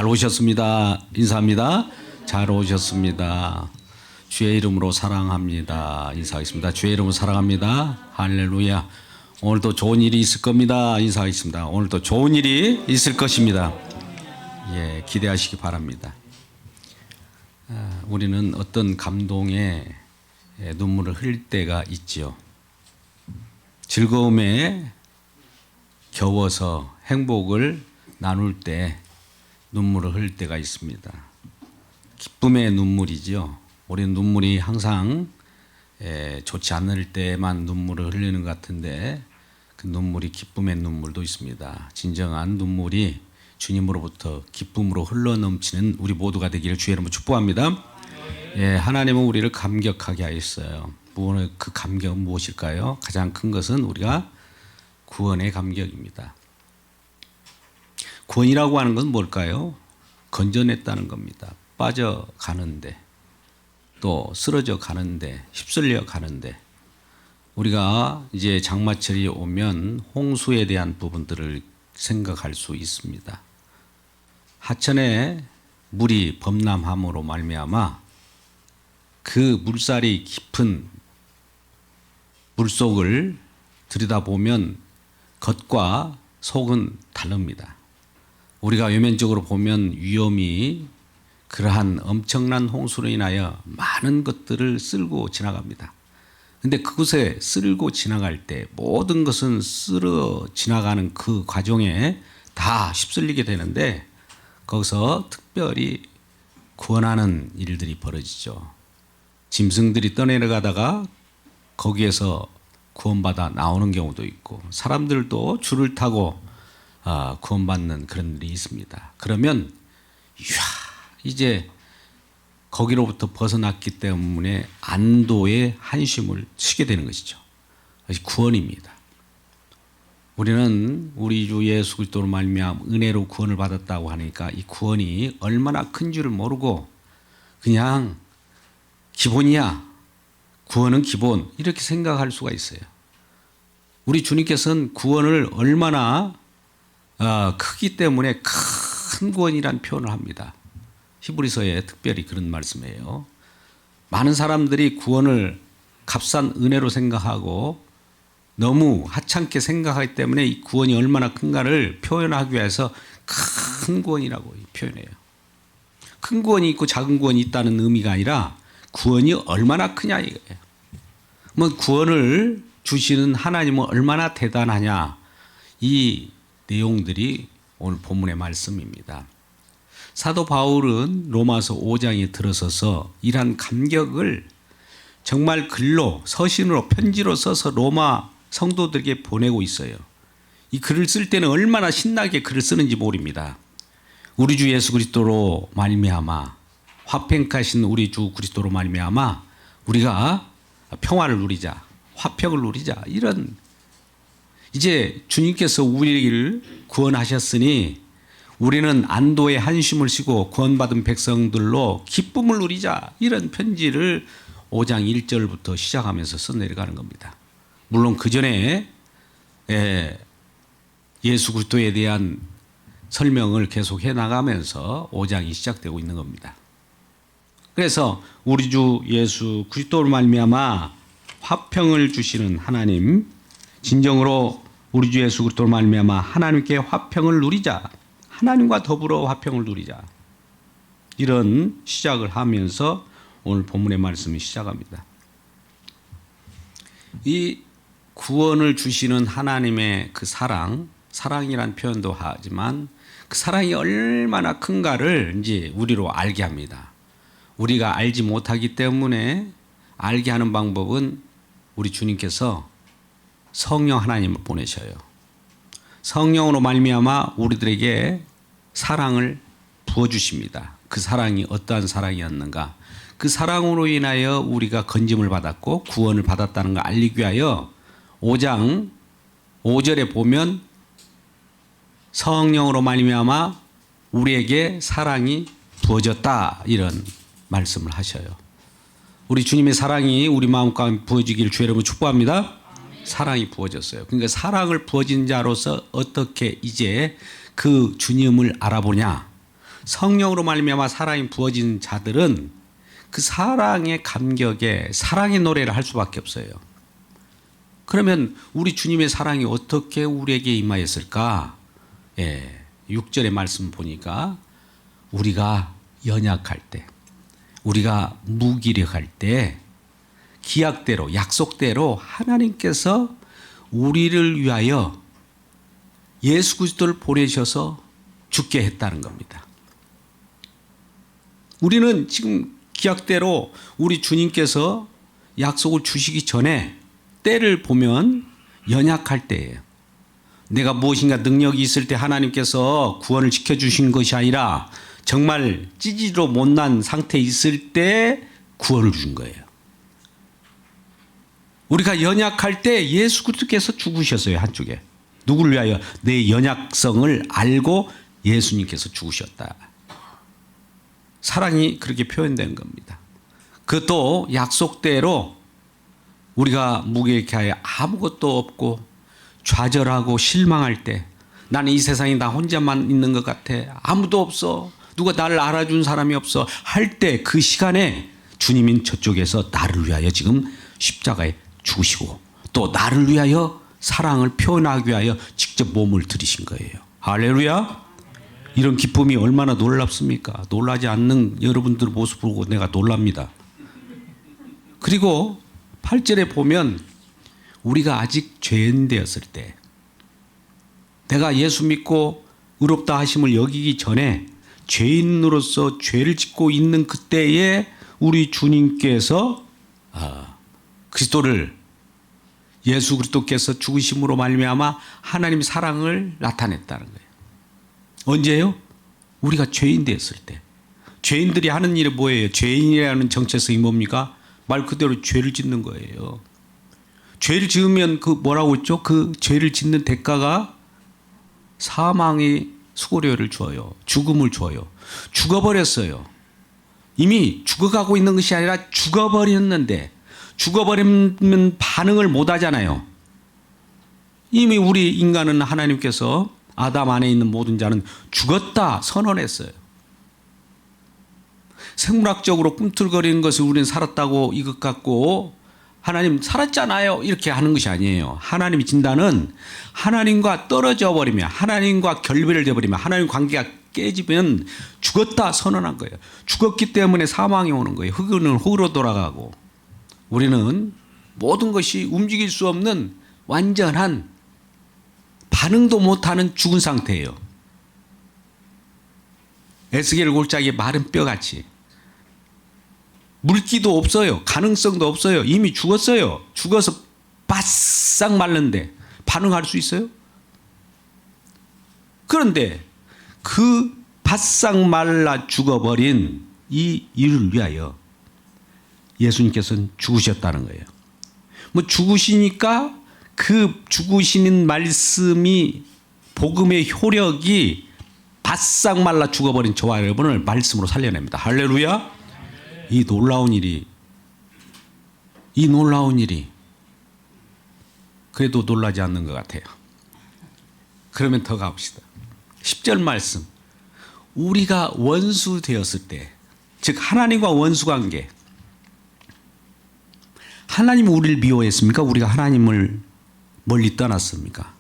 잘 오셨습니다. 인사합니다. 잘 오셨습니다. 주의 이름으로 사랑합니다. 인사하겠습니다. 주의 이름으로 사랑합니다. 할렐루야. 오늘도 좋은 일이 있을 겁니다. 인사하겠습니다. 오늘도 좋은 일이 있을 것입니다. 예, 기대하시기 바랍니다. 우리는 어떤 감동에 눈물을 흘릴 때가 있지요. 즐거움에 겨워서 행복을 나눌 때 눈물을 흘릴 때가 있습니다. 기쁨의 눈물이지요. 우리는 눈물이 항상 좋지 않을 때만 눈물을 흘리는 것 같은데 그 눈물이 기쁨의 눈물도 있습니다. 진정한 눈물이 주님으로부터 기쁨으로 흘러넘치는 우리 모두가 되기를 주의 이름으로 축복합니다. 예, 하나님은 우리를 감격하게 하였어요. 그 감격은 무엇일까요? 가장 큰 것은 우리가 구원의 감격입니다. 구원이라고 하는 건 뭘까요? 건져냈다는 겁니다. 빠져가는데 또 쓰러져 가는데 휩쓸려 가는데 우리가 이제 장마철이 오면 홍수에 대한 부분들을 생각할 수 있습니다. 하천에 물이 범람함으로 말미암아 그 물살이 깊은 물속을 들여다보면 겉과 속은 다릅니다. 우리가 외면적으로 보면 위험이 그러한 엄청난 홍수로 인하여 많은 것들을 쓸고 지나갑니다. 그런데 그곳에 쓸고 지나갈 때 모든 것은 쓸어 지나가는 그 과정에 다 휩쓸리게 되는데 거기서 특별히 구원하는 일들이 벌어지죠. 짐승들이 떠내려가다가 거기에서 구원받아 나오는 경우도 있고 사람들도 줄을 타고 구원받는 그런 일이 있습니다. 그러면 이제 거기로부터 벗어났기 때문에 안도의 한숨을 쉬게 되는 것이죠. 구원입니다. 우리는 우리 주 예수 그리스도로 말미암아 은혜로 구원을 받았다고 하니까 이 구원이 얼마나 큰 줄을 모르고 그냥 기본이야. 구원은 기본. 이렇게 생각할 수가 있어요. 우리 주님께서는 구원을 얼마나 크기 때문에 큰 구원이라는 표현을 합니다. 히브리서에 특별히 그런 말씀이에요. 많은 사람들이 구원을 값싼 은혜로 생각하고 너무 하찮게 생각하기 때문에 이 구원이 얼마나 큰가를 표현하기 위해서 큰 구원이라고 표현해요. 큰 구원이 있고 작은 구원이 있다는 의미가 아니라 구원이 얼마나 크냐 이거예요. 뭐 구원을 주시는 하나님은 얼마나 대단하냐 이 내용들이 오늘 본문의 말씀입니다. 사도 바울은 로마서 5장에 들어서서 이러한 감격을 정말 글로 서신으로 편지로 써서 로마 성도들에게 보내고 있어요. 이 글을 쓸 때는 얼마나 신나게 글을 쓰는지 모릅니다. 우리 주 예수 그리스도로 말미암아 화평하신 우리 주 그리스도로 말미암아 우리가 평화를 누리자, 화평을 누리자 이런 이제 주님께서 우리를 구원하셨으니 우리는 안도의 한숨을 쉬고 구원받은 백성들로 기쁨을 누리자 이런 편지를 5장 1절부터 시작하면서 써내려가는 겁니다. 물론 그 전에 예수 그리스도에 대한 설명을 계속 해나가면서 5장이 시작되고 있는 겁니다. 그래서 우리 주 예수 그리스도로 말미암아 화평을 주시는 하나님 진정으로 우리 주 예수 그리스도로 말미암아 하나님께 화평을 누리자 하나님과 더불어 화평을 누리자 이런 시작을 하면서 오늘 본문의 말씀이 시작합니다. 이 구원을 주시는 하나님의 그 사랑이란 표현도 하지만 그 사랑이 얼마나 큰가를 이제 우리로 알게 합니다. 우리가 알지 못하기 때문에 알게 하는 방법은 우리 주님께서 성령 하나님을 보내셔요. 성령으로 말미암아 우리들에게 사랑을 부어주십니다. 그 사랑이 어떠한 사랑이었는가? 그 사랑으로 인하여 우리가 건짐을 받았고 구원을 받았다는 걸 알리기 위하여 5장 5절에 보면 성령으로 말미암아 우리에게 사랑이 부어졌다 이런 말씀을 하셔요. 우리 주님의 사랑이 우리 마음가운데 부어지기를 주의 이름으로 축복합니다. 사랑이 부어졌어요. 그러니까 사랑을 부어진 자로서 어떻게 이제 그 주님을 알아보냐? 성령으로 말미암아 사랑이 부어진 자들은 그 사랑의 감격에 사랑의 노래를 할 수밖에 없어요. 그러면 우리 주님의 사랑이 어떻게 우리에게 임하였을까? 6절의 말씀 보니까 우리가 연약할 때, 우리가 무기력할 때 기약대로 약속대로 하나님께서 우리를 위하여 예수 그리스도를 보내셔서 죽게 했다는 겁니다. 우리는 지금 기약대로 우리 주님께서 약속을 주시기 전에 때를 보면 연약할 때예요. 내가 무엇인가 능력이 있을 때 하나님께서 구원을 지켜주신 것이 아니라 정말 찌질로 못난 상태에 있을 때 구원을 주신 거예요. 우리가 연약할 때 예수 그리스도께서 죽으셨어요. 한쪽에. 누구를 위하여? 내 연약성을 알고 예수님께서 죽으셨다. 사랑이 그렇게 표현된 겁니다. 그것도 약속대로 우리가 무기력하여 아무것도 없고 좌절하고 실망할 때, 나는 이 세상에 나 혼자만 있는 것 같아, 아무도 없어, 누가 나를 알아준 사람이 없어 할 때, 그 시간에 주님인 저쪽에서 나를 위하여 지금 십자가에 죽으시고 또 나를 위하여 사랑을 표현하기 위하여 직접 몸을 들이신 거예요. 할렐루야. 이런 기쁨이 얼마나 놀랍습니까? 놀라지 않는 여러분들 모습 보고 내가 놀랍니다. 그리고 8절에 보면 우리가 아직 죄인 되었을 때, 내가 예수 믿고 의롭다 하심을 여기기 전에 죄인으로서 죄를 짓고 있는 그때에 우리 주님께서 그리스도를, 예수 그리스도께서 죽으심으로 말미암아 하나님 사랑을 나타냈다는 거예요. 언제요? 우리가 죄인 되었을 때. 죄인들이 하는 일이 뭐예요? 죄인이라는 정체성이 뭡니까? 말 그대로 죄를 짓는 거예요. 죄를 지으면 그 뭐라고 했죠? 그 죄를 짓는 대가가 사망의 수고료를 줘요. 죽음을 줘요. 죽어버렸어요. 이미 죽어가고 있는 것이 아니라 죽어버렸는데, 죽어버리면 반응을 못 하잖아요. 이미 우리 인간은 하나님께서 아담 안에 있는 모든 자는 죽었다 선언했어요. 생물학적으로 꿈틀거리는 것을 우리는 살았다고 이것 갖고 하나님 살았잖아요 이렇게 하는 것이 아니에요. 하나님이 진단은 하나님과 떨어져 버리면, 하나님과 결별을 되어버리면, 하나님 관계가 깨지면 죽었다 선언한 거예요. 죽었기 때문에 사망이 오는 거예요. 흙은 흙으로 돌아가고, 우리는 모든 것이 움직일 수 없는 완전한 반응도 못하는 죽은 상태예요. 에스겔 골짜기 마른 뼈같이. 물기도 없어요. 가능성도 없어요. 이미 죽었어요. 죽어서 바싹 말른데 반응할 수 있어요? 그런데 그 바싹 말라 죽어버린 이 일을 위하여 예수님께서는 죽으셨다는 거예요. 뭐 죽으시니까 그 죽으시는 말씀이, 복음의 효력이 바싹 말라 죽어버린 저와 여러분을 말씀으로 살려냅니다. 할렐루야. 이 놀라운 일이 그래도 놀라지 않는 것 같아요. 그러면 더 가봅시다. 10절 말씀. 우리가 원수 되었을 때, 즉 하나님과 원수 관계. 하나님이 우리를 미워했습니까? 우리가 하나님을 멀리 떠났습니까?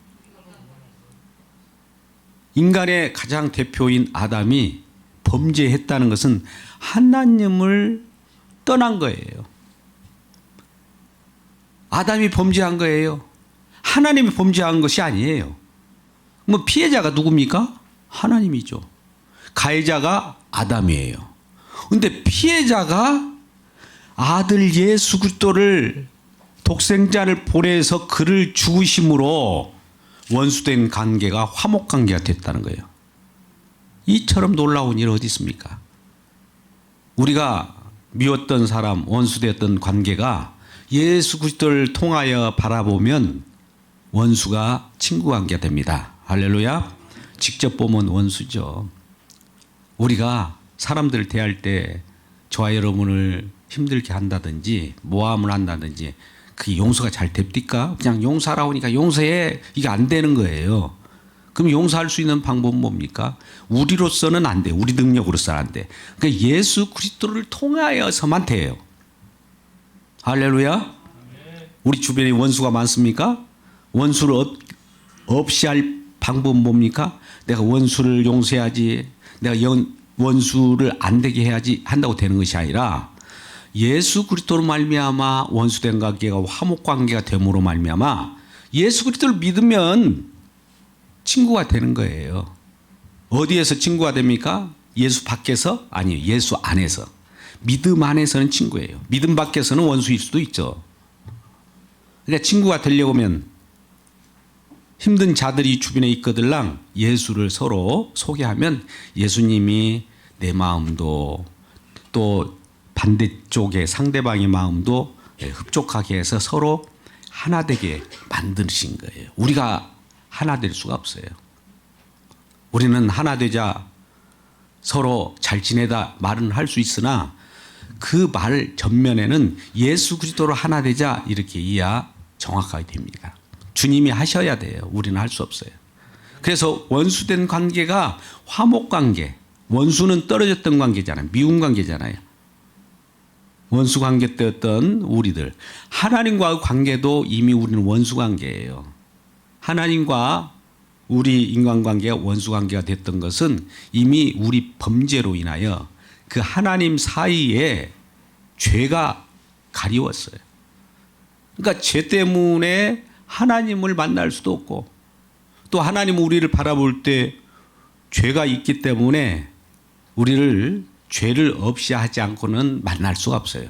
인간의 가장 대표인 아담이 범죄했다는 것은 하나님을 떠난 거예요. 아담이 범죄한 거예요. 하나님이 범죄한 것이 아니에요. 뭐 피해자가 누굽니까? 하나님이죠. 가해자가 아담이에요. 그런데 피해자가 아들 예수 그리스도를, 독생자를 보내서 그를 죽으심으로 원수된 관계가 화목관계가 됐다는 거예요. 이처럼 놀라운 일 어디 있습니까? 우리가 미웠던 사람, 원수되었던 관계가 예수 그리스도를 통하여 바라보면 원수가 친구 관계가 됩니다. 할렐루야. 직접 보면 원수죠. 우리가 사람들을 대할 때 저와 여러분을 힘들게 한다든지 모함을 한다든지 그게 용서가 잘 됩니까? 그냥 용서하라고 하니까 용서해. 이게 안 되는 거예요. 그럼 용서할 수 있는 방법은 뭡니까? 우리로서는 안 돼. 우리 능력으로서는 안 돼. 그러니까 예수 그리스도를 통하여서만 돼요. 할렐루야. 우리 주변에 원수가 많습니까? 원수를 없이 할 방법은 뭡니까? 내가 원수를 용서해야지. 내가 원수를 안 되게 해야지 한다고 되는 것이 아니라 예수 그리스도로 말미암아 원수된 관계가 화목 관계가 됨으로 말미암아 예수 그리스도를 믿으면 친구가 되는 거예요. 어디에서 친구가 됩니까? 예수 밖에서? 아니요. 예수 안에서. 믿음 안에서는 친구예요. 믿음 밖에서는 원수일 수도 있죠. 그러니까 친구가 되려고 하면 힘든 자들이 주변에 있거들랑 예수를 서로 소개하면 예수님이 내 마음도 또 반대쪽의 상대방의 마음도 흡족하게 해서 서로 하나 되게 만드신 거예요. 우리가 하나 될 수가 없어요. 우리는 하나 되자 서로 잘 지내다 말은 할 수 있으나 그 말 전면에는 예수 그리스도로 하나 되자 이렇게 이해야 정확하게 됩니다. 주님이 하셔야 돼요. 우리는 할 수 없어요. 그래서 원수된 관계가 화목 관계, 원수는 떨어졌던 관계잖아요. 미운 관계잖아요. 원수 관계 때였던 우리들. 하나님과의 관계도 이미 우리는 원수 관계예요. 하나님과 우리 인간관계가 원수 관계가 됐던 것은 이미 우리 범죄로 인하여 그 하나님 사이에 죄가 가리웠어요. 그러니까 죄 때문에 하나님을 만날 수도 없고 또 하나님은 우리를 바라볼 때 죄가 있기 때문에 우리를 죄를 없이 하지 않고는 만날 수가 없어요.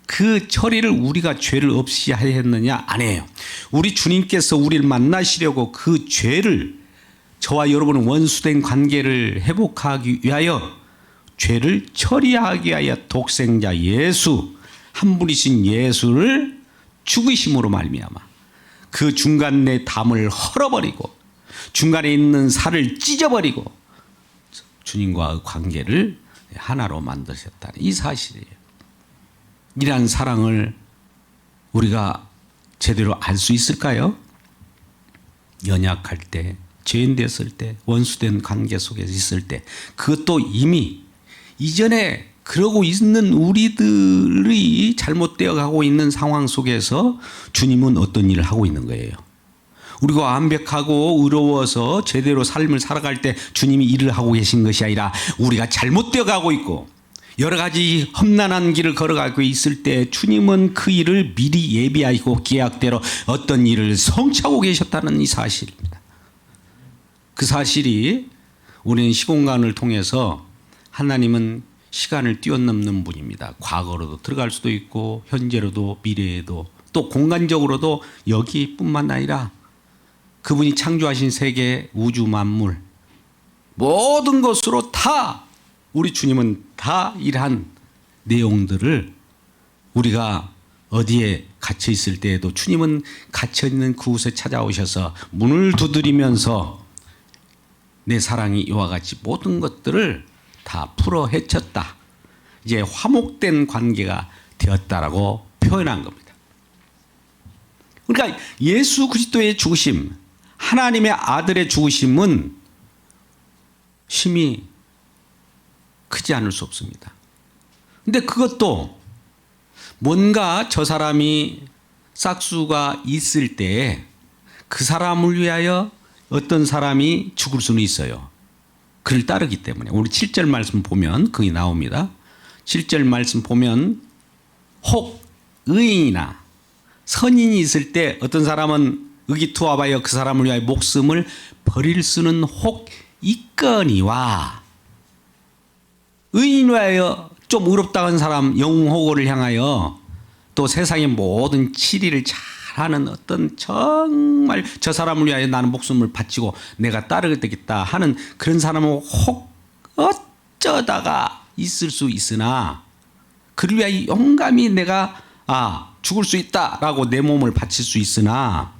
그 처리를 우리가 죄를 없이 했느냐? 안 해요. 우리 주님께서 우리를 만나시려고 그 죄를 저와 여러분은 원수된 관계를 회복하기 위하여 죄를 처리하기 위하여 독생자 예수 한 분이신 예수를 죽으심으로 말미암아 그 중간 내 담을 헐어버리고 중간에 있는 살을 찢어버리고 주님과의 관계를 하나로 만드셨다는 이 사실이에요. 이러한 사랑을 우리가 제대로 알 수 있을까요? 연약할 때, 죄인 됐을 때, 원수된 관계 속에 있을 때 그것도 이미 이전에 그러고 있는 우리들이 잘못되어 가고 있는 상황 속에서 주님은 어떤 일을 하고 있는 거예요. 우리가 완벽하고 의로워서 제대로 삶을 살아갈 때 주님이 일을 하고 계신 것이 아니라 우리가 잘못되어 가고 있고 여러 가지 험난한 길을 걸어가고 있을 때 주님은 그 일을 미리 예비하고 계약대로 어떤 일을 성취하고 계셨다는 이 사실입니다. 그 사실이 우리는 시공간을 통해서 하나님은 시간을 뛰어넘는 분입니다. 과거로도 들어갈 수도 있고 현재로도 미래에도 또 공간적으로도 여기뿐만 아니라 그분이 창조하신 세계 우주 만물 모든 것으로 다 우리 주님은 다 일한 내용들을 우리가 어디에 갇혀 있을 때에도 주님은 갇혀 있는 그곳에 찾아오셔서 문을 두드리면서 내 사랑이 이와 같이 모든 것들을 다 풀어 헤쳤다. 이제 화목된 관계가 되었다라고 표현한 겁니다. 그러니까 예수 그리스도의 죽으심, 하나님의 아들의 죽으심은 심히 크지 않을 수 없습니다. 근데 그것도 뭔가 저 사람이 싹수가 있을 때 그 사람을 위하여 어떤 사람이 죽을 수는 있어요. 그를 따르기 때문에. 우리 7절 말씀 보면 그게 나옵니다. 7절 말씀 보면 혹 의인이나 선인이 있을 때 어떤 사람은 의기투합하여 그 사람을 위하여 목숨을 버릴 수는 혹 있거니와 의인을 위하여 좀 의롭다는 사람 영호고를 향하여 또 세상의 모든 치리를 잘하는 어떤 정말 저 사람을 위하여 나는 목숨을 바치고 내가 따르게 되겠다 하는 그런 사람은 혹 어쩌다가 있을 수 있으나 그를 위하여 용감히 내가 죽을 수 있다라고 내 몸을 바칠 수 있으나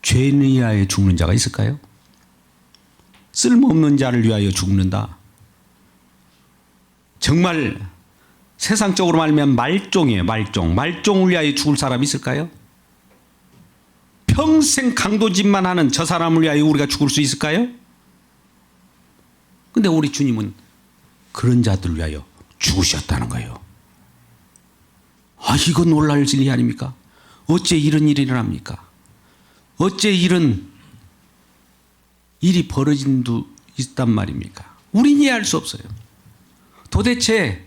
죄인을 위하여 죽는 자가 있을까요? 쓸모없는 자를 위하여 죽는다. 정말 세상적으로 말하면 말종이에요. 말종을 위하여 죽을 사람이 있을까요? 평생 강도짓만 하는 저 사람을 위하여 우리가 죽을 수 있을까요? 근데 우리 주님은 그런 자들을 위하여 죽으셨다는 거예요. 아, 이거 놀랄 일이 아닙니까? 어째 이런 일이 일어납니까? 어째 이런 일이 벌어진 도 있단 말입니까? 우린 이해할 수 없어요. 도대체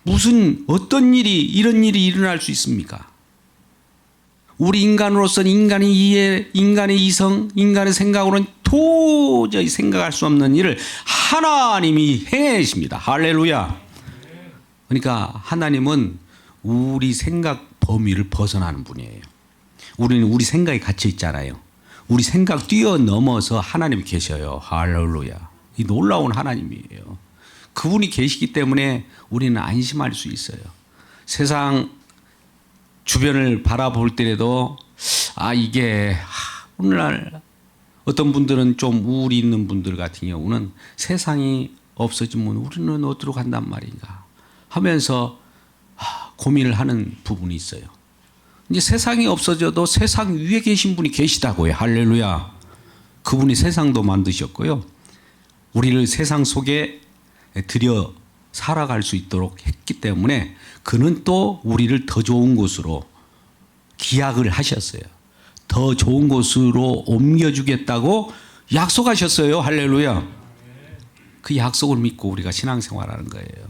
무슨 어떤 일이 이런 일이 일어날 수 있습니까? 우리 인간으로서는 인간의 이해, 인간의 이성, 인간의 생각으로는 도저히 생각할 수 없는 일을 하나님이 해내십니다. 할렐루야. 그러니까 하나님은 우리 생각 범위를 벗어나는 분이에요. 우리는 우리 생각에 갇혀 있잖아요. 우리 생각 뛰어넘어서 하나님이 계셔요. 할렐루야. 이 놀라운 하나님이에요. 그분이 계시기 때문에 우리는 안심할 수 있어요. 세상 주변을 바라볼 때라도 이게 오늘날 어떤 분들은 좀 우울이 있는 분들 같은 경우는 세상이 없어지면 우리는 어디로 간단 말인가 하면서 고민을 하는 부분이 있어요. 이제 세상이 없어져도 세상 위에 계신 분이 계시다고요. 할렐루야. 그분이 세상도 만드셨고요. 우리를 세상 속에 들여 살아갈 수 있도록 했기 때문에 그는 또 우리를 더 좋은 곳으로 기약을 하셨어요. 더 좋은 곳으로 옮겨주겠다고 약속하셨어요. 할렐루야. 그 약속을 믿고 우리가 신앙생활하는 거예요.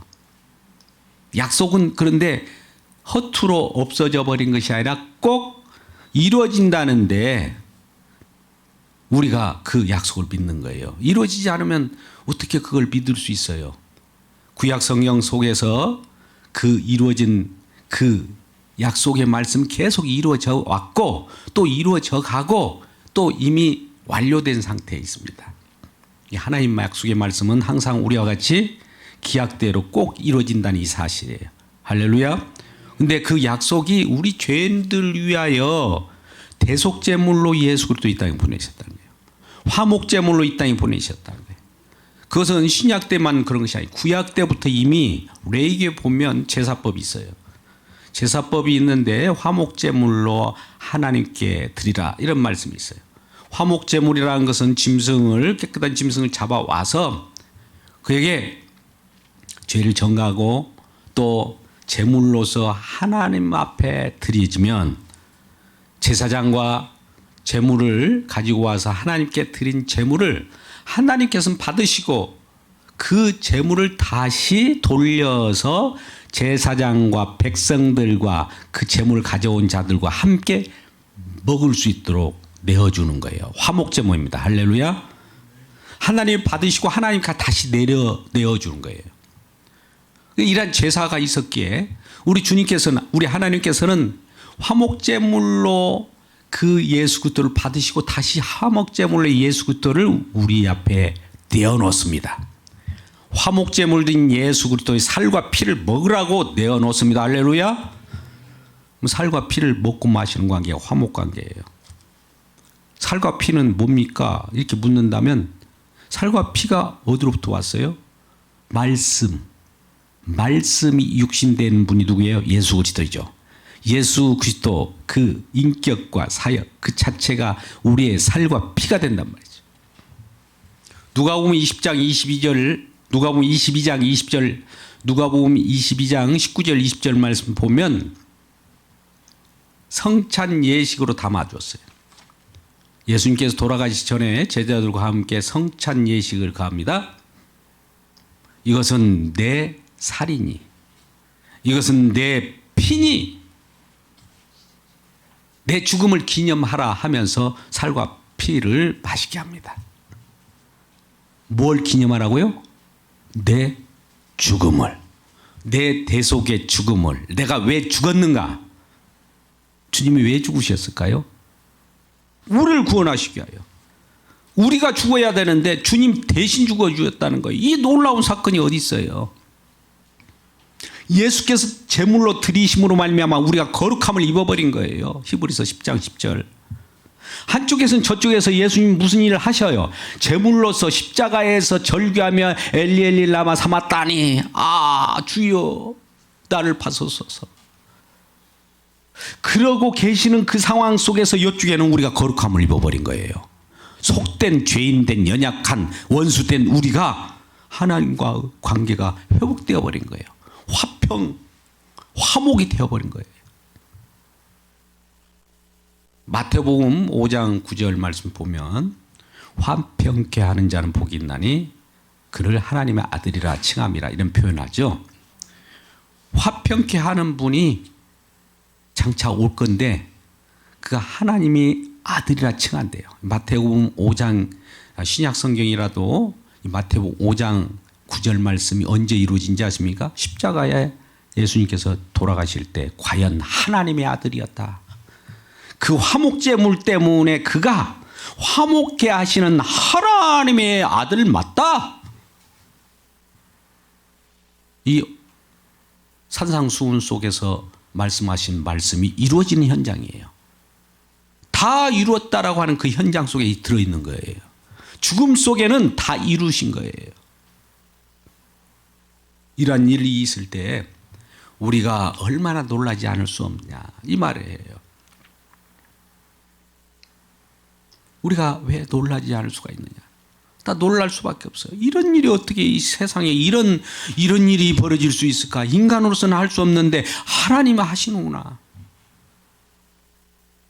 약속은 그런데 허투루 없어져 버린 것이 아니라 꼭 이루어진다는데 우리가 그 약속을 믿는 거예요. 이루어지지 않으면 어떻게 그걸 믿을 수 있어요? 구약 성경 속에서 그 이루어진 그 약속의 말씀 계속 이루어져 왔고 또 이루어져 가고 또 이미 완료된 상태에 있습니다. 하나님 약속의 말씀은 항상 우리와 같이 기약대로 꼭 이루어진다는 이 사실이에요. 할렐루야. 근데 그 약속이 우리 죄인들 위하여 대속제물로 예수 그리스도 이 땅에 보내셨다는 거예요. 화목제물로 이 땅에 보내셨다는 거예요. 그것은 신약 때만 그런 것이 아니고 구약 때부터 이미 레위기에 보면 제사법이 있어요. 제사법이 있는데 화목제물로 하나님께 드리라 이런 말씀이 있어요. 화목제물이라는 것은 짐승을 깨끗한 짐승을 잡아와서 그에게 죄를 정하고 또 제물로서 하나님 앞에 드려지면 제사장과 제물을 가지고 와서 하나님께 드린 제물을 하나님께서는 받으시고 그 제물을 다시 돌려서 제사장과 백성들과 그 제물을 가져온 자들과 함께 먹을 수 있도록 내어주는 거예요. 화목제물입니다. 할렐루야. 하나님 받으시고 하나님께 다시 내어주는 거예요. 이런 제사가 있었기에 우리 주님께서는 우리 하나님께서는 화목제물로 그 예수 그리스도를 받으시고 다시 화목제물로 예수 그리스도를 우리 앞에 내어놓습니다. 화목제물인 예수 그리스도의 살과 피를 먹으라고 내어놓습니다. 할렐루야. 살과 피를 먹고 마시는 관계가 화목관계예요. 살과 피는 뭡니까? 이렇게 묻는다면 살과 피가 어디로부터 왔어요? 말씀이 육신된 분이 누구예요? 예수 그리스도이죠. 예수 그리스도 그 인격과 사역 그 자체가 우리의 살과 피가 된단 말이죠. 누가복음 20장 22절 누가복음 22장 20절 누가복음 22장 19절 20절 말씀 보면 성찬 예식으로 담아주었어요. 예수님께서 돌아가시기 전에 제자들과 함께 성찬 예식을 가합니다. 이것은 내 살이니 이것은 내 피니 내 죽음을 기념하라 하면서 살과 피를 마시게 합니다. 뭘 기념하라고요? 내 죽음을, 내 대속의 죽음을. 내가 왜 죽었는가? 주님이 왜 죽으셨을까요? 우리를 구원하시기 위하여. 우리가 죽어야 되는데 주님 대신 죽어주셨다는 거예요. 이 놀라운 사건이 어디 있어요? 예수께서 제물로 드리심으로 말미암아 우리가 거룩함을 입어버린 거예요. 히브리서 10장 10절. 한쪽에서는 저쪽에서 예수님 무슨 일을 하셔요? 제물로서 십자가에서 절규하며 엘리 엘리 라마 사마따니 주여 나를 받으소서. 그러고 계시는 그 상황 속에서 이쪽에는 우리가 거룩함을 입어버린 거예요. 속된 죄인된 연약한 원수된 우리가 하나님과 관계가 회복되어 버린 거예요. 화목이 되어버린 거예요. 마태복음 5장 9절 말씀 보면 화평케 하는 자는 복이 있나니 그를 하나님의 아들이라 칭함이라 이런 표현하죠. 화평케 하는 분이 장차 올 건데 그가 하나님이 아들이라 칭한대요. 마태복음 5장 신약 성경이라도 마태복음 5장 9절 말씀이 언제 이루어진지 아십니까? 십자가에 예수님께서 돌아가실 때 과연 하나님의 아들이었다. 그 화목제물 때문에 그가 화목케 하시는 하나님의 아들 맞다. 이 산상수훈 속에서 말씀하신 말씀이 이루어지는 현장이에요. 다 이루었다라고 하는 그 현장 속에 들어있는 거예요. 죽음 속에는 다 이루신 거예요. 이러한 일이 있을 때 우리가 얼마나 놀라지 않을 수 없냐 이 말이에요. 우리가 왜 놀라지 않을 수가 있느냐? 다 놀랄 수밖에 없어요. 이런 일이 어떻게 이 세상에 이런 일이 벌어질 수 있을까? 인간으로서는 할 수 없는데 하나님은 하시는구나.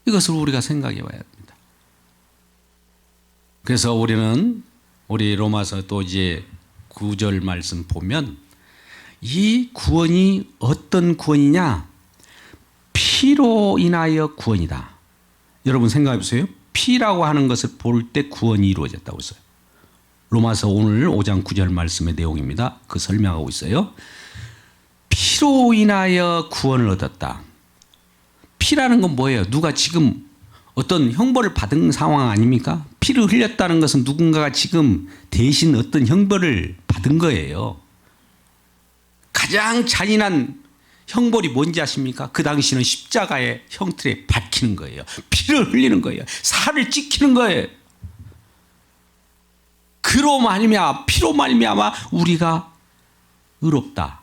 이것을 우리가 생각해 봐야 합니다. 그래서 우리 로마서 또 이제 9절 말씀 보면 이 구원이 어떤 구원이냐? 피로 인하여 구원이다. 여러분 생각해 보세요. 피라고 하는 것을 볼 때 구원이 이루어졌다고 했어요. 로마서 오늘 5장 9절 말씀의 내용입니다. 그 설명하고 있어요. 피로 인하여 구원을 얻었다. 피라는 건 뭐예요? 누가 지금 어떤 형벌을 받은 상황 아닙니까? 피를 흘렸다는 것은 누군가가 지금 대신 어떤 형벌을 받은 거예요. 가장 잔인한 형벌이 뭔지 아십니까? 그 당시는 십자가의 형틀에 박히는 거예요. 피를 흘리는 거예요. 살을 찢기는 거예요. 피로 말미암아 우리가 의롭다.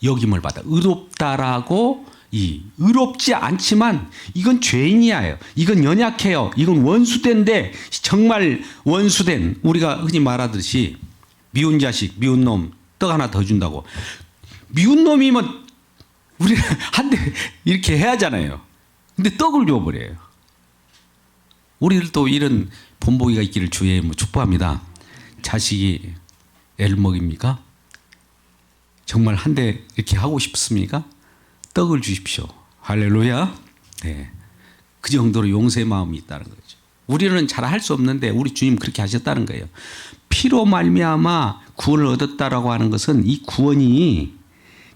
여김을 받아. 의롭다라고 의롭지 않지만 이건 죄인이에요. 이건 연약해요. 이건 원수된데 정말 원수된 우리가 흔히 말하듯이 미운 자식, 미운 놈 떡 하나 더 준다고. 미운 놈이면 우리는 한 대 이렇게 해야 하잖아요. 근데 떡을 줘버려요. 우리들도 이런 본보기가 있기를 주의 축복합니다. 자식이 애를 먹입니까? 정말 한 대 이렇게 하고 싶습니까? 떡을 주십시오. 할렐루야. 네. 그 정도로 용서의 마음이 있다는 거죠. 우리는 잘 할 수 없는데 우리 주님 그렇게 하셨다는 거예요. 피로 말미암아 구원을 얻었다라고 하는 것은 이 구원이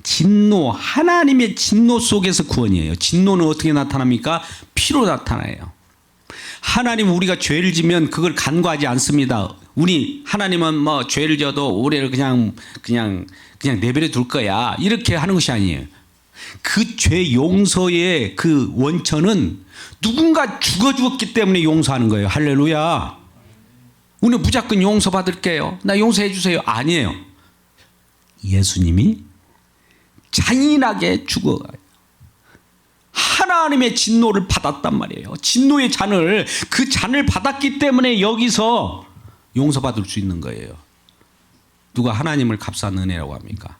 진노, 하나님의 진노 속에서 구원이에요. 진노는 어떻게 나타납니까? 피로 나타나요. 하나님 우리가 죄를 지면 그걸 간과하지 않습니다. 하나님은 뭐 죄를 져도 우리를 그냥 내버려 둘 거야. 이렇게 하는 것이 아니에요. 그 죄 용서의 그 원천은 누군가 죽었기 때문에 용서하는 거예요. 할렐루야. 우리는 무조건 용서받을게요. 나 용서해 주세요. 아니에요. 예수님이 잔인하게 죽어가요. 하나님의 진노를 받았단 말이에요. 진노의 잔을 그 잔을 받았기 때문에 여기서 용서받을 수 있는 거예요. 누가 하나님을 값싼 은혜라고 합니까?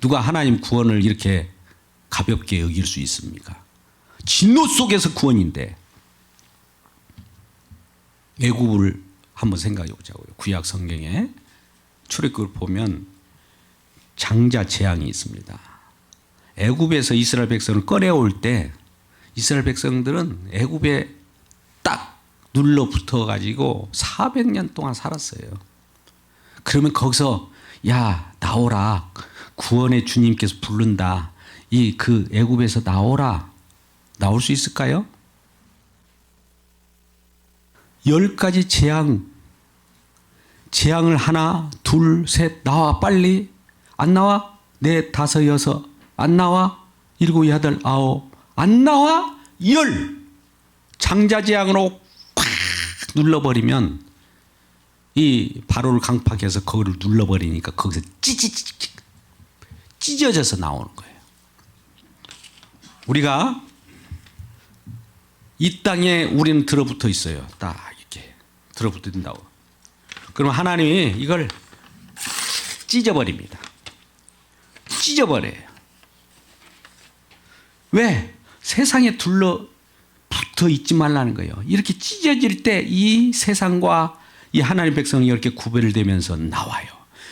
누가 하나님 구원을 이렇게 가볍게 여길 수 있습니까? 진노 속에서 구원인데 애굽을 한번 생각해 보자고요. 구약 성경에 출애굽을 보면 장자 재앙이 있습니다. 애굽에서 이스라엘 백성을 꺼내올 때 이스라엘 백성들은 애굽에 딱 눌러붙어 가지고 400년 동안 살았어요. 그러면 거기서 야 나오라, 구원의 주님께서 부른다, 그 애굽에서 나오라, 나올 수 있을까요? 10가지 재앙을 하나 둘 셋 나와, 빨리 안 나와, 넷 다섯 여섯 안 나와, 일곱 여덟 아홉 안 나와, 10 장자재앙으로 꽉 눌러버리면 이 바로를 강팍해서 거기를 눌러버리니까 거기서 찢어져서 나오는 거예요. 우리가 이 땅에 우리는 들어붙어 있어요. 딱 이렇게 들어붙어 있다고. 그럼 하나님이 이걸 찢어버립니다. 찢어버려요. 왜? 세상에 둘러붙어 있지 말라는 거예요. 이렇게 찢어질 때 이 세상과 이 하나님 백성이 이렇게 구별되면서 나와요.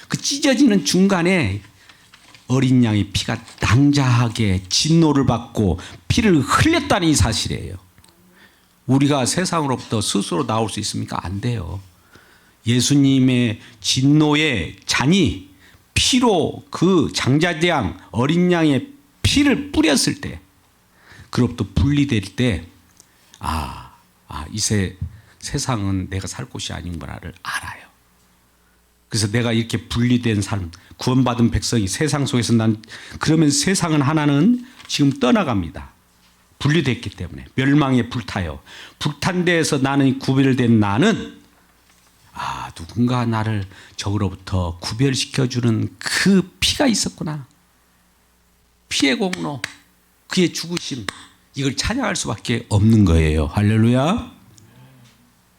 그 찢어지는 중간에 어린 양의 피가 낭자하게 진노를 받고 피를 흘렸다는 이 사실이에요. 우리가 세상으로부터 스스로 나올 수 있습니까? 안 돼요. 예수님의 진노의 잔이 피로 그 장자양 어린 양의 피를 뿌렸을 때, 그로부터 분리될 때, 이 세상은 내가 살 곳이 아닌구나를 알아요. 그래서 내가 이렇게 분리된 삶, 구원받은 백성이 세상 속에서 그러면 세상은 하나는 지금 떠나갑니다. 분리됐기 때문에 멸망에 불타요. 불탄 데에서 나는 구별된 나는 누군가 나를 저로부터 구별시켜주는 그 피가 있었구나. 피의 공로, 그의 죽으심, 이걸 찬양할 수밖에 없는 거예요. 할렐루야.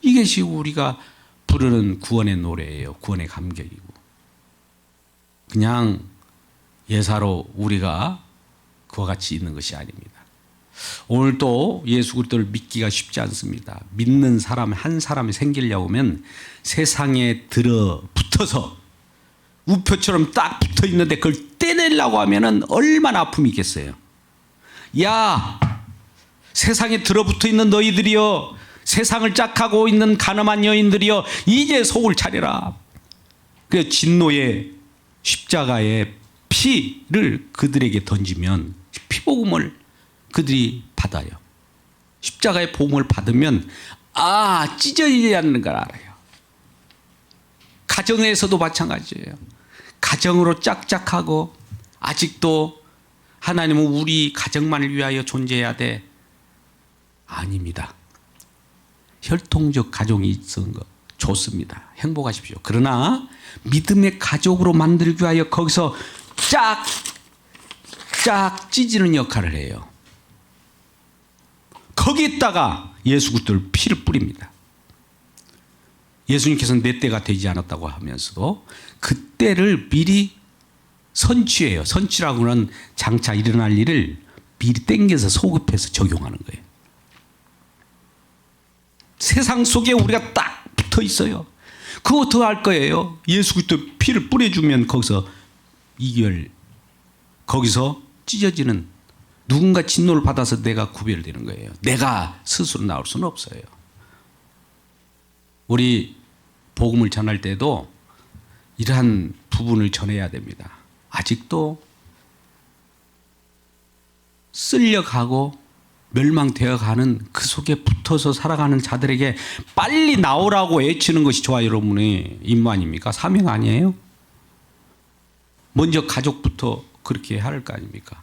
이것이 우리가 부르는 구원의 노래예요. 구원의 감격이고. 그냥 예사로 우리가 그와 같이 있는 것이 아닙니다. 오늘도 예수 그리스도를 믿기가 쉽지 않습니다. 믿는 사람 한 사람이 생기려고 하면 세상에 들어붙어서 우표처럼 딱 붙어 있는데 그걸 떼내려고 하면은 얼마나 아픔이 있겠어요. 야, 세상에 들어붙어 있는 너희들이여, 세상을 짝하고 있는 가늠한 여인들이여, 이제 속을 차려라. 그 진노의 십자가의 피를 그들에게 던지면 피복음을 그들이 받아요. 십자가의 복음을 받으면 찢어지지 않는 걸 알아요. 가정에서도 마찬가지예요. 가정으로 짝짝하고 아직도 하나님은 우리 가정만을 위하여 존재해야 돼. 아닙니다. 혈통적 가정이 있는 거 좋습니다. 행복하십시오. 그러나 믿음의 가족으로 만들기 위하여 거기서 쫙 찢는 역할을 해요. 거기에다가 예수 그리스도를 피를 뿌립니다. 예수님께서는 내 때가 되지 않았다고 하면서도 그 때를 미리 선취해요. 선취라고는 장차 일어날 일을 미리 땡겨서 소급해서 적용하는 거예요. 세상 속에 우리가 딱 붙어 있어요. 그거 더 할 거예요. 예수 그리스도 피를 뿌려주면 거기서 찢어지는, 누군가 진노를 받아서 내가 구별되는 거예요. 내가 스스로 나올 수는 없어요. 우리 복음을 전할 때도 이러한 부분을 전해야 됩니다. 아직도 쓸려가고 멸망되어 가는 그 속에 붙어서 살아가는 자들에게 빨리 나오라고 외치는 것이 저와 여러분의 임무 아닙니까? 사명 아니에요? 먼저 가족부터 그렇게 할 거 아닙니까?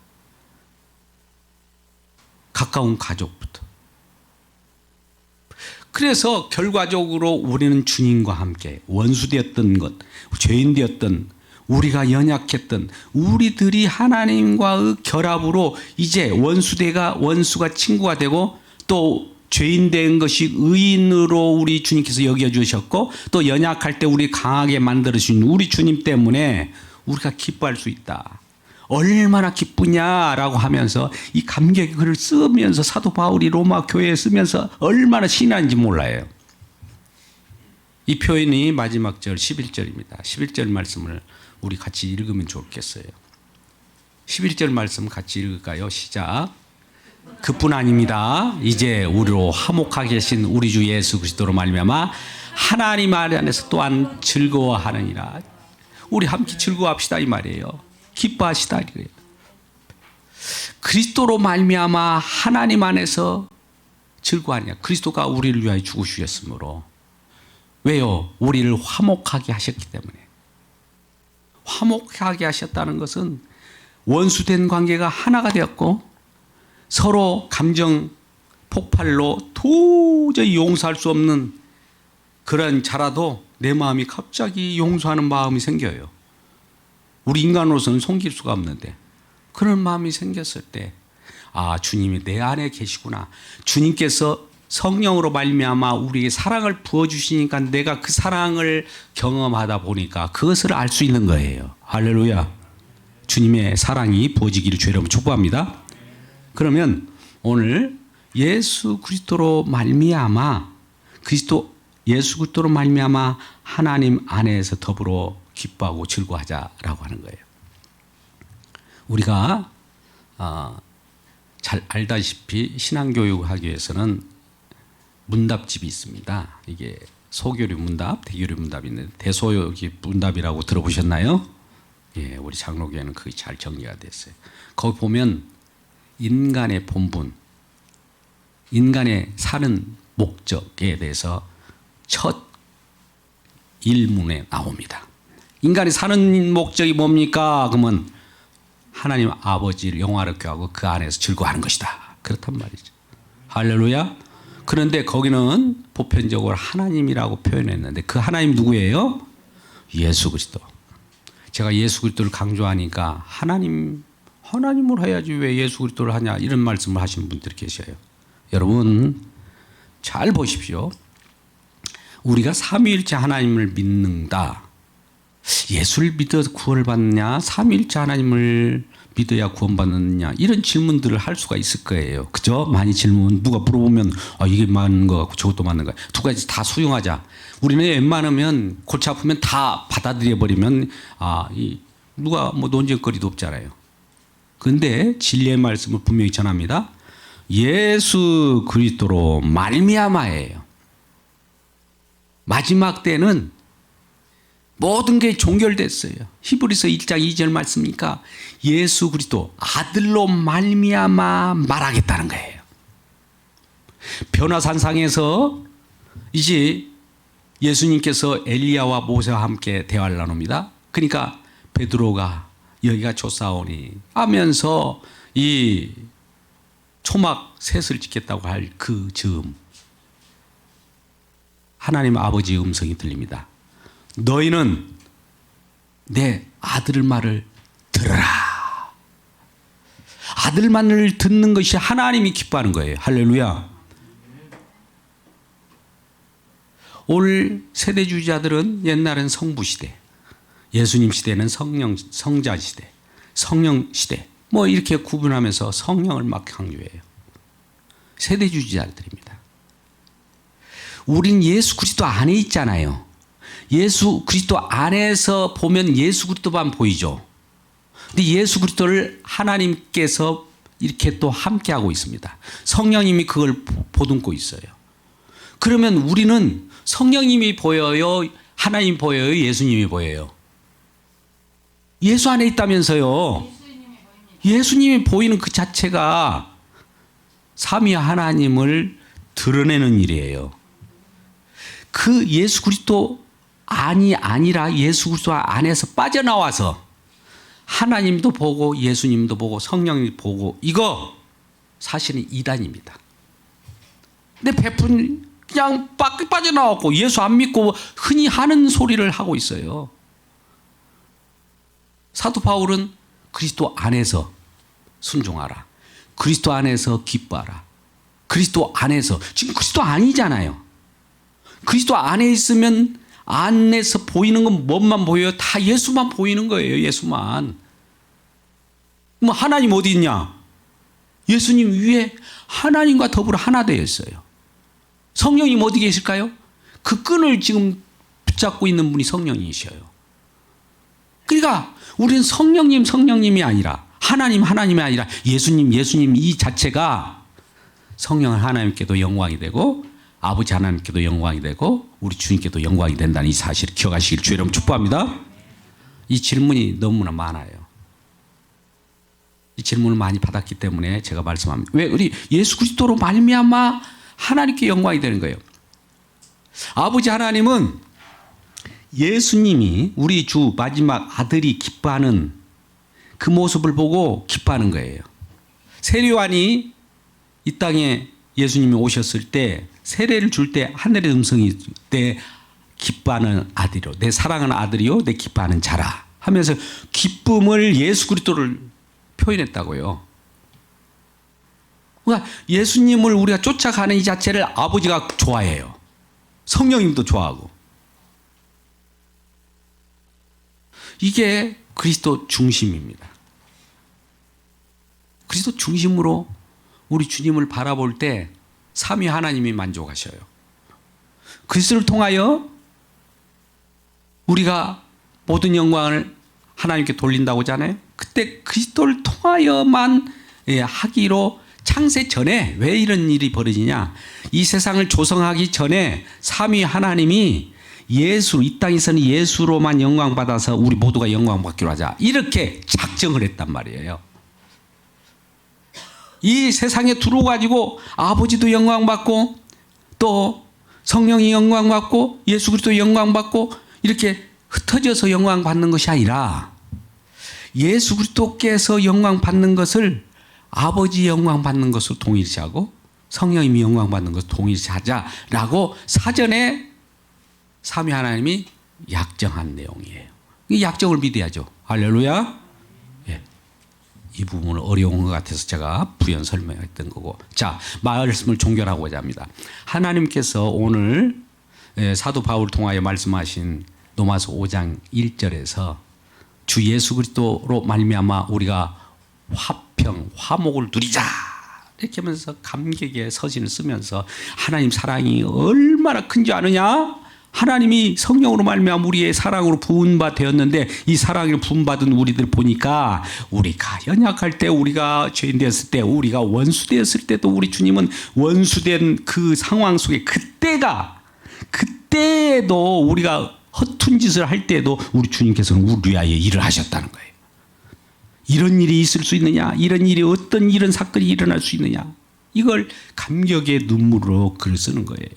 가까운 가족부터. 그래서 결과적으로 우리는 주님과 함께 원수되었던 것, 죄인되었던, 우리가 연약했던 우리들이 하나님과의 결합으로 이제 원수가 친구가 되고, 또 죄인 된 것이 의인으로 우리 주님께서 여겨주셨고, 또 연약할 때 우리 강하게 만들어주신 우리 주님 때문에 우리가 기뻐할 수 있다. 얼마나 기쁘냐라고 하면서 이 감격의 글을 쓰면서 사도 바울이 로마 교회에 쓰면서 얼마나 신한지 몰라요. 이 표현이 마지막 절 11절입니다. 11절 말씀을 우리 같이 읽으면 좋겠어요. 11절 말씀 같이 읽을까요? 시작. 그뿐 아닙니다. 이제 우리로 화목하게 하신 우리 주 예수 그리스도로 말미암아 하나님 안에서 또한 즐거워하느니라. 우리 함께 즐거워합시다 이 말이에요. 기뻐하시다 이거예요. 그리스도로 말미암아 하나님 안에서 즐거워하냐. 그리스도가 우리를 위하여 죽으셨으므로. 왜요? 우리를 화목하게 하셨기 때문에. 화목하게 하셨다는 것은 원수된 관계가 하나가 되었고 서로 감정 폭발로 도저히 용서할 수 없는 그런 자라도 내 마음이 갑자기 용서하는 마음이 생겨요. 우리 인간으로서는 숨길 수가 없는데 그런 마음이 생겼을 때 아, 주님이 내 안에 계시구나. 주님께서 성령으로 말미암아 우리에게 사랑을 부어주시니까 내가 그 사랑을 경험하다 보니까 그것을 알 수 있는 거예요. 할렐루야. 주님의 사랑이 부어지기를 주의 이름으로 축복합니다. 그러면 오늘 예수 그리스도로 말미암아 예수 그리스도로 말미암아 하나님 안에서 더불어 기뻐하고 즐거워하자라고 하는 거예요. 우리가 잘 알다시피 신앙교육하기 위해서는 문답집이 있습니다. 이게 소교류 문답, 대교류 문답이 있는데 대소교육 문답이라고 들어보셨나요? 예, 우리 장로교회는 그게 잘 정리가 됐어요. 거기 보면 인간의 본분, 인간의 사는 목적에 대해서 첫 일문에 나옵니다. 인간이 사는 목적이 뭡니까? 그러면 하나님 아버지를 영화롭게 하고 그 안에서 즐거워하는 것이다. 그렇단 말이죠. 할렐루야. 그런데 거기는 보편적으로 하나님이라고 표현했는데 그 하나님 누구예요? 예수 그리스도. 제가 예수 그리스도를 강조하니까 하나님으로 해야지 왜 예수 그리스도를 하냐 이런 말씀을 하시는 분들이 계셔요. 여러분 잘 보십시오. 우리가 삼위일체 하나님을 믿는다. 예수를 믿어서 구원을 받느냐, 삼위일체 하나님을 믿어야 구원받느냐 이런 질문들을 할 수가 있을 거예요. 그죠? 많이 질문 누가 물어보면 이게 맞는 거 같고 저것도 맞는 거야. 두 가지 다 수용하자. 우리는 웬만하면 골치 아프면 다 받아들여 버리면 누가 뭐 논쟁거리도 없잖아요. 그런데 진리의 말씀을 분명히 전합니다. 예수 그리스도로 말미암아예요. 마지막 때는 모든 게 종결됐어요. 히브리서 1장 2절 말씀이니까 예수 그리스도 아들로 말미암아 말하겠다는 거예요. 변화산상에서 이제 예수님께서 엘리야와 모세와 함께 대화를 나눕니다. 그러니까 베드로가 여기가 조사오니 하면서 이 초막 셋을 짓겠다고 할 그 즈음 하나님 아버지의 음성이 들립니다. 너희는 내 아들 말을 들어라. 아들 말을 듣는 것이 하나님이 기뻐하는 거예요. 할렐루야. 올 세대주의자들은 옛날엔 성부 시대, 예수님 시대는 성자 시대, 성령 시대 뭐 이렇게 구분하면서 성령을 막 강조해요. 세대주의자들입니다. 우린 예수 그리스도 안에 있잖아요. 예수 그리스도 안에서 보면 예수 그리스도만 보이죠. 근데 예수 그리스도를 하나님께서 이렇게 또 함께하고 있습니다. 성령님이 그걸 보듬고 있어요. 그러면 우리는 성령님이 보여요? 하나님 보여요? 예수님이 보여요? 예수 안에 있다면서요. 예수님이 보이는 그 자체가 삼위 하나님을 드러내는 일이에요. 그 예수 그리스도 아니라 예수 그리스도 안에서 빠져나와서 하나님도 보고 예수님도 보고 성령이 보고 이거 사실은 이단입니다. 근데 베푼 그냥 빠져나왔고 예수 안 믿고 흔히 하는 소리를 하고 있어요. 사도 바울은 그리스도 안에서 순종하라. 그리스도 안에서 기뻐하라. 그리스도 안에서 지금 그리스도 아니잖아요. 그리스도 안에 있으면 안에서 보이는 건 뭐만 보여요? 다 예수만 보이는 거예요. 예수만. 뭐 하나님 어디 있냐? 예수님 위에 하나님과 더불어 하나 되어 있어요. 성령님 어디 계실까요? 그 끈을 지금 붙잡고 있는 분이 성령이셔요. 그러니까 우리는 성령님이 아니라 하나님이 아니라 예수님 이 자체가 성령 하나님께도 영광이 되고 아버지 하나님께도 영광이 되고 우리 주님께도 영광이 된다는 이 사실을 기억하시길 주의 이름으로 축복합니다. 이 질문이 너무나 많아요. 이 질문을 많이 받았기 때문에 제가 말씀합니다. 왜 우리 예수 그리스도로 말미암아 하나님께 영광이 되는 거예요. 아버지 하나님은 예수님이 우리 주 마지막 아들이 기뻐하는 그 모습을 보고 기뻐하는 거예요. 세례요한이 이 땅에 예수님이 오셨을 때 세례를 줄 때 하늘의 음성이 때 기뻐하는 아들이요 내 사랑하는 아들이요 내 기뻐하는 자라 하면서 기쁨을 예수 그리스도를 표현했다고요. 그러니까 예수님을 우리가 쫓아가는 이 자체를 아버지가 좋아해요. 성령님도 좋아하고. 이게 그리스도 중심입니다. 그리스도 중심으로 우리 주님을 바라볼 때 삼위 하나님이 만족하셔요. 그리스도를 통하여 우리가 모든 영광을 하나님께 돌린다고 하잖아요. 그때 그리스도를 통하여만 하기로 창세 전에 왜 이런 일이 벌어지냐? 이 세상을 조성하기 전에 삼위 하나님이 예수, 이 땅에서는 예수로만 영광 받아서 우리 모두가 영광 받기로 하자. 이렇게 작정을 했단 말이에요. 이 세상에 들어가지고 아버지도 영광 받고 또 성령이 영광 받고 예수 그리스도 영광 받고 이렇게 흩어져서 영광 받는 것이 아니라 예수 그리스도께서 영광 받는 것을 아버지 영광 받는 것을 동일시 하고 성령님이 영광 받는 것을 동일시 하자라고 사전에 삼위 하나님이 약정한 내용이에요. 이 약정을 믿어야죠. 할렐루야. 예. 이 부분은 어려운 것 같아서 제가 부연 설명했던 거고. 자, 말씀을 종결하고자 합니다. 하나님께서 오늘 사도 바울을 통하여 말씀하신 로마서 5장 1절에서 주 예수 그리스도로 말미암아 우리가 화평, 화목을 누리자 이렇게 하면서 감격의 서신을 쓰면서 하나님 사랑이 얼마나 큰지 아느냐? 하나님이 성령으로 말미암아 우리의 사랑으로 부은바 되었는데 이 사랑으로 부은받은 우리들 보니까 우리가 연약할 때 우리가 죄인 되었을 때 우리가 원수 되었을 때도 우리 주님은 원수된 그 상황 속에 그때도 우리가 허튼 짓을 할 때도 우리 주님께서는 우리 위하여 일을 하셨다는 거예요. 이런 일이 있을 수 있느냐? 이런 일이 어떤 이런 사건이 일어날 수 있느냐? 이걸 감격의 눈물로 글을 쓰는 거예요.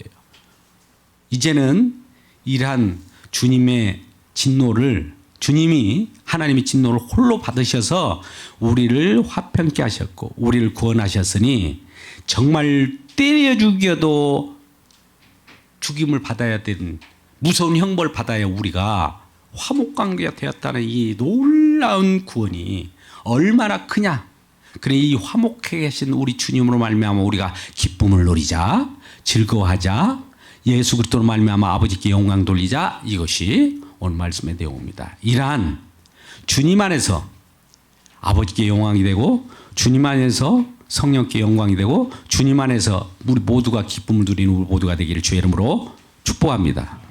이제는 이러한 주님의 진노를 주님이 하나님의 진노를 홀로 받으셔서 우리를 화평케 하셨고 우리를 구원하셨으니 정말 때려 죽여도 죽임을 받아야 되는 무서운 형벌을 받아야 우리가 화목관계가 되었다는 이 놀라운 구원이 얼마나 크냐. 그래 이 화목해 계신 우리 주님으로 말미암아 우리가 기쁨을 누리자, 즐거워하자, 예수 그리스도로 말미암아 아버지께 영광 돌리자. 이것이 오늘 말씀의 내용입니다. 이러한 주님 안에서 아버지께 영광이 되고 주님 안에서 성령께 영광이 되고 주님 안에서 우리 모두가 기쁨을 누리는 우리 모두가 되기를 주의 이름으로 축복합니다.